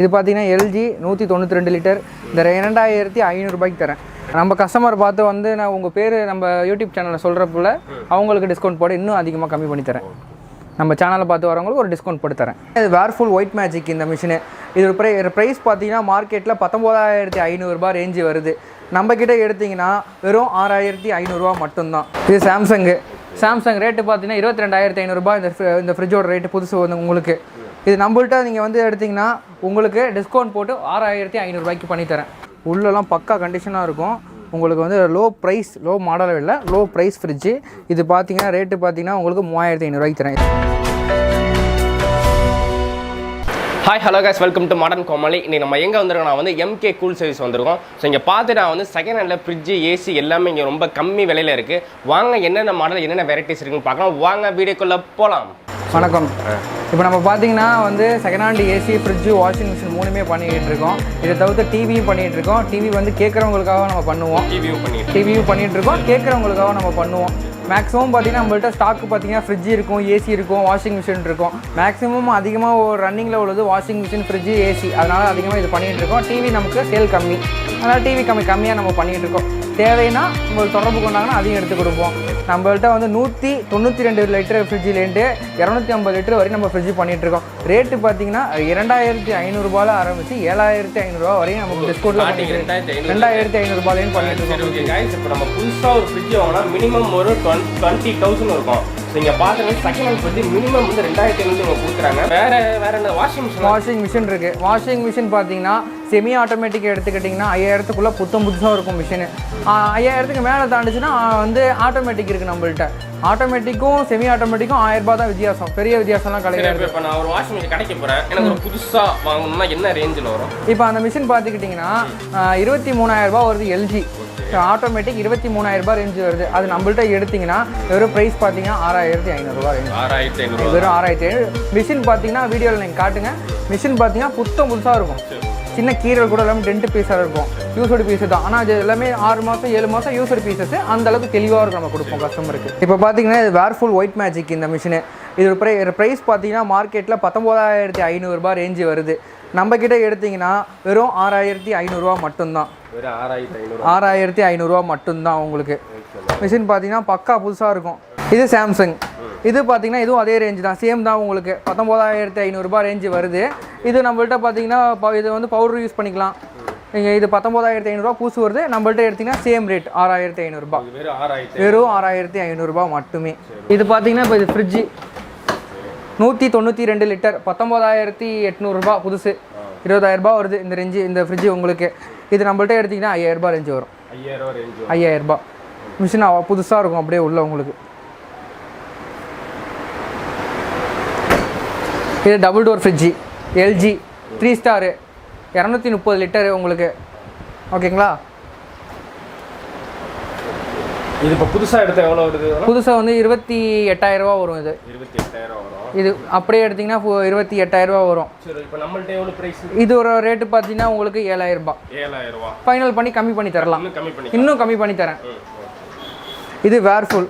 இது பார்த்தீங்கன்னா LG 192 litre இந்த 2500 ரூபாய்க்கு தரேன். நம்ம கஸ்டமர் பார்த்து வந்து நான் உங்கள் பேர் நம்ம யூடியூப் சேனலில் சொல்கிறப்பல அவங்களுக்கு டிஸ்கவுண்ட் போட்டு இன்னும் அதிகமாக கம்மி பண்ணி தரேன். நம்ம சேனலை பார்த்து வரவங்களுக்கு ஒரு டிஸ்கவுண்ட் போட்டு தரேன். இது வேர்ஃபுல் ஒயிட் மேஜிக் இந்த மிஷினு. இது ப்ரைஸ் பார்த்தீங்கன்னா மார்க்கெட்டில் 19,500 ரூபாய் ரேஞ்சு வருது. நம்மக்கிட்ட எடுத்திங்கன்னா வெறும் 6,500 ரூபா மட்டும்தான். இது சாம்சங் ரேட்டு பார்த்தீங்கன்னா 22,500 ரூபாய். இந்த ஃப்ரிட்ஜோட ரேட்டு புதுசு வந்து உங்களுக்கு இது நம்மள்ட்ட நீங்கள் வந்து எடுத்திங்கன்னா உங்களுக்கு டிஸ்கவுண்ட் போட்டு 6,500 ரூபாய்க்கு பண்ணித்தரேன். உள்ளெல்லாம் பக்கா கண்டிஷனாக இருக்கும். உங்களுக்கு வந்து லோ மாடல் இல்லை, லோ ப்ரைஸ் ஃப்ரிட்ஜு. இது பார்த்தீங்கன்னா ரேட்டு பார்த்தீங்கன்னா உங்களுக்கு 3,500 ரூபாய்க்கு தரேன். Hi hello guys, welcome to modern Komali. இன்றைக்கி நம்ம எங்கே வந்திருக்கோம், நான் வந்து MK கூல் சர்வீஸ் வந்திருக்கோம். ஸோ இங்கே பார்த்து நான் வந்து செகண்ட் ஹேண்டில் ஃப்ரிட்ஜு, ஏசி எல்லாமே இங்கே ரொம்ப கம்மி விலையில் இருக்குது. வாங்க என்னென்ன மாடல் என்னென்ன வெரைட்டிஸ் இருக்குன்னு பார்க்கலாம். வாங்க வீடியோக்குள்ளே போகலாம். வணக்கம். இப்போ நம்ம பார்த்தீங்கன்னா வந்து second hand AC, fridge, washing machine மூணுமே பண்ணிக்கிட்டு இருக்கோம். இதை தவிர்த்து டிவியும் பண்ணிகிட்டு இருக்கோம். டிவி வந்து கேட்குறவங்களுக்காக நம்ம பண்ணுவோம். டிவியும் பண்ணிகிட்டு இருக்கோம், கேட்குறவங்களுக்காக நம்ம பண்ணுவோம். மேக்ஸிமம் பார்த்தீங்கன்னா நம்மள்ட்ட ஸ்டாக்கு பார்த்தீங்கன்னா ஃப்ரிட்ஜ் இருக்கும், ஏசி இருக்கும், வாஷிங் மிஷின் இருக்கும். மேக்ஸிமம் அதிகமாக ஒரு ரன்னிங்கில் உள்ளது வாஷிங் மிஷின், ஃப்ரிட்ஜு, ஏசி. அதனால் அதிகமாக இது பண்ணிகிட்டு இருக்கோம். டிவி நமக்கு சேல் கம்மி, அதனால் டிவி கம்மியாக நம்ம பண்ணிகிட்டு இருக்கோம். தேவைன்னா உங்களுக்கு தொடர்பு கொண்டாங்கன்னா அதையும் எடுத்து கொடுப்போம். நம்மள்ட்ட வந்து 192 லிட்டர் ஃப்ரிட்ஜிலேருந்து 250 லிட்டர் வரைக்கும் நம்ம ஃப்ரிட்ஜ் பண்ணிகிட்ருக்கோம். ரேட்டு பார்த்தீங்கன்னா 2,500 ரூபாயில் ஆரம்பித்து 7,500 ரூபா வரையும் நமக்கு டிஸ்கவுண்ட்டில் 2,500 ரூபாயிலேருந்து பண்ணிட்டு இருக்கோம். இப்போ நம்ம புதுசாக ஒரு ஃப்ரிட்ஜ் வாங்கினா மினிமம் ஒரு 20,000 இருக்கும். நீங்கள் பார்த்தீங்கன்னா செகண்ட் ஹேண்ட் ஃப்ரிட்ஜ் மினிமம் வந்து 2,500 அவங்க கொடுக்குறாங்க. வேறு என்ன வாஷிங் மிஷின் இருக்குது. வாஷிங் மிஷின் பார்த்தீங்கன்னா செமி ஆட்டோமேட்டிக் எடுத்துக்கிட்டிங்கன்னா 5,000க்குள்ளே புதுசாக இருக்கும் மிஷினு. 5,000க்கு மேலே தாண்டிச்சுன்னா வந்து ஆட்டோமேட்டிக் இருக்குது நம்மள்ட்ட. ஆட்டோமேட்டிக்கும் செமி ஆட்டோமேட்டிக்கும் 1000 ரூபா தான் வித்தியாசம். பெரிய வித்தியாசம்லாம் கிடையாது. இப்போ நான் ஒரு வாஷிங் மிஷின் கிடைக்க போகிறேன், எனக்கு ஒரு புதுசாக வாங்கணும்னா என்ன ரேஞ்சில் வரும்? இப்போ அந்த மிஷின் பார்த்துக்கிட்டிங்கன்னா 23,000 ரூபா வருது. எல்ஜி ஆட்டோமேட்டிக் 23,000 ரூபாய் ரேஞ்சு வருது. அது நம்மள்ட்ட எடுத்திங்கன்னா வெறும் ப்ரைஸ் பார்த்தீங்கன்னா 6,500 ரூபா ரேஞ்சு. 6,500 வெறும் 6,500. மிஷின் பார்த்தீங்கன்னா வீடியோவில் நீங்கள் காட்டுங்க. மிஷின் பார்த்தீங்கன்னா புதுசாக இருக்கும். சின்ன கீரல் கூட எல்லாமே டென்ட் பீஸாக இருக்கும். யூஸ்டு பீஸு தான், ஆனால் அது எல்லாமே 6 மாதம் 7 மாதம் யூஸ்டு பீஸஸ். அந்தளவுக்கு தெளிவாக இருக்கும் நம்ம கொடுப்போம் கஸ்டமருக்கு. இப்போ பார்த்தீங்கன்னா இது வேர்ஃபுல் ஒயிட் மேஜிக் இந்த மிஷினு. இது ப்ரைஸ் பார்த்தீங்கன்னா மார்க்கெட்டில் 19,500 ரூபாய் ரேஞ்சு வருது. நம்மக்கிட்ட எடுத்திங்கன்னா வெறும் 6,500 ரூபா மட்டும்தான். 6,500 ரூபா மட்டும்தான் உங்களுக்கு. மிஷின் பார்த்தீங்கன்னா பக்கா புதுசாக இருக்கும். இது சாம்சங். இது பார்த்தீங்கன்னா இதுவும் அதே ரேஞ்சு தான், சேம் தான். உங்களுக்கு 19,500 ரூபாய் ரேஞ்சு வருது. இது நம்மள்ட்ட பார்த்தீங்கன்னா இது வந்து பவுடர் யூஸ் பண்ணிக்கலாம். நீங்கள் இது 19,500 ரூபா பூசு வருது. நம்மள்ட்ட எடுத்திங்கன்னா சேம் ரேட் 6,500 ரூபா. வெறும் 6,500 ரூபா மட்டுமே. இது பார்த்தீங்கன்னா இப்போ இது ஃப்ரிட்ஜு 192 லிட்டர் 19,800 ரூபா புதுசு. 20,000 ரூபா வருது இந்த ரேஞ்சு. இந்த ஃப்ரிட்ஜு உங்களுக்கு இது நம்மள்ட்ட எடுத்திங்கன்னா 5,000 ரூபா ரேஞ்சு வரும். 5,000 ரூபா. மிஷின் புதுசாக இருக்கும் அப்படியே உள்ள உங்களுக்கு. இது double door fridge LG 3 star 230 litre உங்களுக்கு. ஓகேங்களா? இது இப்போ புதுசாக எடுத்தால் எவ்வளோ வருது? புதுசாக வந்து 28,000 ரூபா வரும். இது 28,000 வரும். இது அப்படியே எடுத்திங்கன்னா 28,000 ரூபா வரும். சரி, இப்போ நம்மள்ட்ட எவ்வளோ ப்ரைஸ்? இது ஒரு ரேட்டு பார்த்தீங்கன்னா உங்களுக்கு 7,000 ரூபா. 7,000 ரூபா ஃபைனல் பண்ணி கம்மி பண்ணி தரலாம். இன்னும் கம்மி பண்ணி தரேன். இது வேர்ஃபுல்.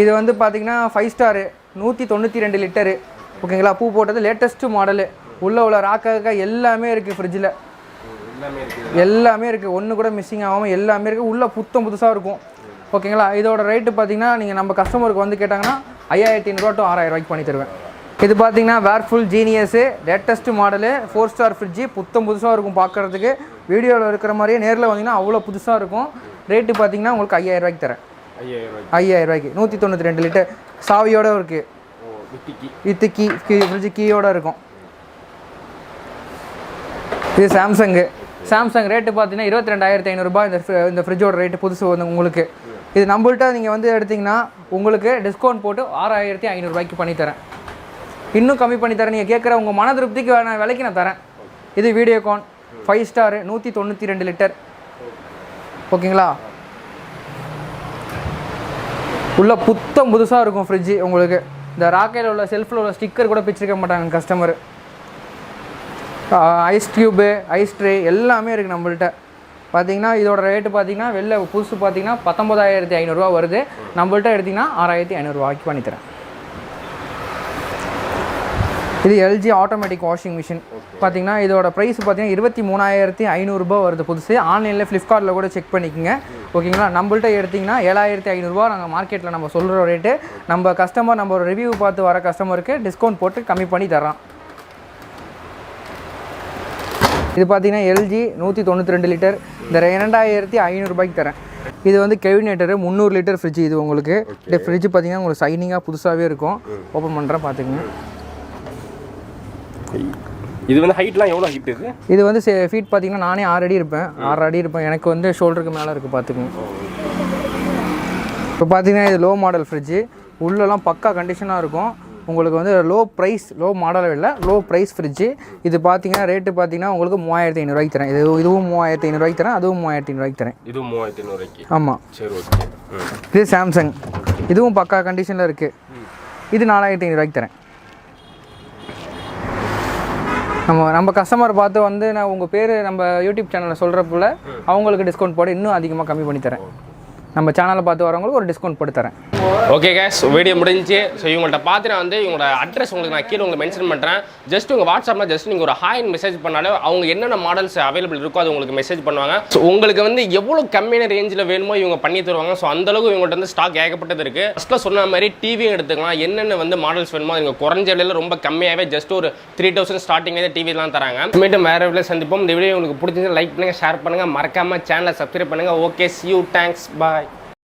இது வந்து பார்த்தீங்கன்னா 5 ஸ்டாரு 192 லிட்டரு. ஓகேங்களா? பூ போட்டது லேட்டஸ்ட்டு மாடலு. உள்ள ராக்காக எல்லாமே இருக்குது. ஃப்ரிட்ஜில் எல்லாமே இருக்குது. ஒன்று கூட மிஸ்ஸிங் ஆகாமல் எல்லாமே இருக்குது. உள்ளே புதுசாக இருக்கும். ஓகேங்களா? இதோட ரேட்டு பார்த்தீங்கன்னா நீங்கள் நம்ம கஸ்டமருக்கு வந்து கேட்டாங்கன்னா 5,500 ரூபா டு 6,000 ரூபாய்க்கு பண்ணி தருவேன். இது பார்த்தீங்கன்னா Whirlpool genius latest model 4 star fridge. புதுசாக இருக்கும் பார்க்குறதுக்கு. வீடியோவில் இருக்கிற மாதிரியே நேரில் வந்தீங்கன்னா அவ்வளோ புதுசாக இருக்கும். ரேட்டு பார்த்தீங்கன்னா உங்களுக்கு 5,000 ரூபாய்க்கு தரேன். 5,000 ரூபாய்க்கு 192 லிட்டர் சாவியோடு இருக்குது. வித்து ஃப்ரிட்ஜு கீயோடு இருக்கும். இது சாம்சங் ரேட்டு பார்த்தீங்கன்னா 22,500 ரூபாய். இந்த ஃப்ரிட்ஜோட ரேட்டு புதுசு வந்து உங்களுக்கு இது நம்மள்ட்ட நீங்கள் வந்து எடுத்திங்கன்னா உங்களுக்கு டிஸ்கவுண்ட் போட்டு 6,500 ரூபாய்க்கு பண்ணித்தரேன். இன்னும் கம்மி பண்ணித்தரேன். நீங்கள் கேட்குற உங்கள் மன திருப்திக்கு விலைக்கு நான் தரேன். இது வீடியோகான் 5 ஸ்டாரு 192 லிட்டர். ஓகேங்களா? உள்ள புதுசாக இருக்கும் ஃப்ரிட்ஜு உங்களுக்கு. இந்த ராக்கையில் உள்ள செல்ஃபில் உள்ள ஸ்டிக்கர் கூட பிச்சிருக்க மாட்டாங்க customer. Ice cube, ice tray எல்லாமே இருக்குது நம்மள்ட்ட. பார்த்தீங்கன்னா இதோட ரேட்டு பார்த்தீங்கன்னா வெளில புதுசு பார்த்தீங்கன்னா 19,500 ரூபா வருது. நம்மள்ட்ட எடுத்திங்கன்னா 6,500 ரூபாய்க்கு பண்ணித்தரேன். இது எல்ஜி ஆட்டோமேட்டிக் வாஷிங் மிஷின் பார்த்தீங்கன்னா இதோட ப்ரைஸ் பார்த்தீங்கன்னா 23,500 ரூபாய் வருது புதுசு. ஆன்லைனில் ஃப்ளிப்கார்ட்டில் கூட செக் பண்ணிக்கோங்க ஓகேங்களா. நம்மள்ட்ட எடுத்திங்கன்னா 7,500 ரூபா நாங்கள் மார்க்கெட்டில் நம்ம சொல்கிற ரேட்டு. நம்ம கஸ்டமர் நம்ம ஒரு ரிவ்யூ பார்த்து வர கஸ்டமருக்கு டிஸ்கவுண்ட் போட்டு கம்மி பண்ணி தரோம். இது பார்த்தீங்கன்னா எல்ஜி 192 லிட்டர் இந்த 2,500 ரூபாய்க்கு தரேன். இது வந்து கெவினேட்டரு 300 லிட்டர் ஃப்ரிட்ஜ். இது உங்களுக்கு இந்த ஃப்ரிட்ஜ் பார்த்தீங்கன்னா உங்களுக்கு சைனிங்காக புதுசாகவே இருக்கும். ஓப்பன் பண்ணுறேன் பார்த்துக்குங்க. இது வந்து ஹைட்லாம் எவ்வளோ ஹைட் இருக்குது? இது வந்து ஃபீட் பார்த்தீங்கன்னா நானே 6 அடி இருப்பேன். 6 அடி இருப்பேன். எனக்கு வந்து ஷோல்டருக்கு மேலே இருக்குது பார்த்துக்குங்க. இப்போ பார்த்தீங்கன்னா இது லோ மாடல் ஃப்ரிட்ஜு. உள்ளெல்லாம் பக்கா கண்டிஷனாக இருக்கும். உங்களுக்கு வந்து லோ மாடல் இல்லை, லோ ப்ரைஸ் ஃப்ரிட்ஜு. இது பார்த்தீங்கன்னா ரேட்டு பார்த்தீங்கன்னா உங்களுக்கு 3,500 ரூபாய்க்கு தரேன். இதுவும் 3,500 ரூபாய்க்கு தரேன், அதுவும் 3,500 ரூபாய்க்கு தரேன். இதுவும் 3,500 ரூபாய்க்கு. ஆமாம். சரி, ஓகே. இது சாம்சங். இதுவும் பக்கா கண்டிஷனில் இருக்குது. இது 4,500 ரூபாய்க்கு தரேன். நம்ம கஸ்டமர் பார்த்து வந்து நான் உங்கள் பேர் நம்ம யூடியூப் சேனலில் சொல்கிறப்பல அவங்களுக்கு டிஸ்கவுண்ட் போட்டு இன்னும் அதிகமாக கம்மி பண்ணி தரேன். நம்ம சேனலை பார்த்து வரவங்களுக்கு ஒரு டிஸ்கவுண்ட் போட்டு தரேன். ஓகே கேஸ், வீடியோ முடிஞ்சு. ஸோ இவங்கள்ட்ட பார்த்து நான் வந்து இவங்களோட அட்ரஸ் உங்களுக்கு நான் கீழே உங்களுக்கு மென்ஷன் பண்ணுறேன். ஜஸ்ட் உங்கள் வாட்ஸ்அப்பில் ஜஸ்ட் நீங்கள் ஒரு ஹாய்னு மெசேஜ் பண்ணாலே அவங்க என்னென்ன மாடல்ஸ் அவைலபிள் இருக்கோ அது உங்களுக்கு மெசேஜ் பண்ணுவாங்க. ஸோ உங்களுக்கு வந்து எவ்வளோ கம்மியான ரேஞ்சில் வேணுமோ இவங்க பண்ணி தருவாங்க. ஸோ அந்தளவுக்கு இவங்கள்ட்ட வந்து ஸ்டாக் ஏகப்பட்டது இருக்குது. ஃபஸ்ட்டில் சொன்ன மாதிரி டிவியும் எடுத்துக்கலாம். என்னென்ன வந்து மாடல்ஸ் வேணுமோ நீங்கள் குறைஞ்ச விலையில் ரொம்ப கம்மியாகவே ஜஸ்ட் ஒரு 3,000 ஸ்டார்டிங்லேயே டிவிலாம் தராங்க. மீண்டும் வேறு வீடியோ சந்திப்போம். இந்த வீடியோ உங்களுக்கு பிடிச்சிருந்தா லைக் பண்ணுங்கள், ஷேர் பண்ணுங்கள், மறக்காமல் சேனலை சப்ஸ்கிரைப் பண்ணுங்கள். Okay, see you, thanks, bye.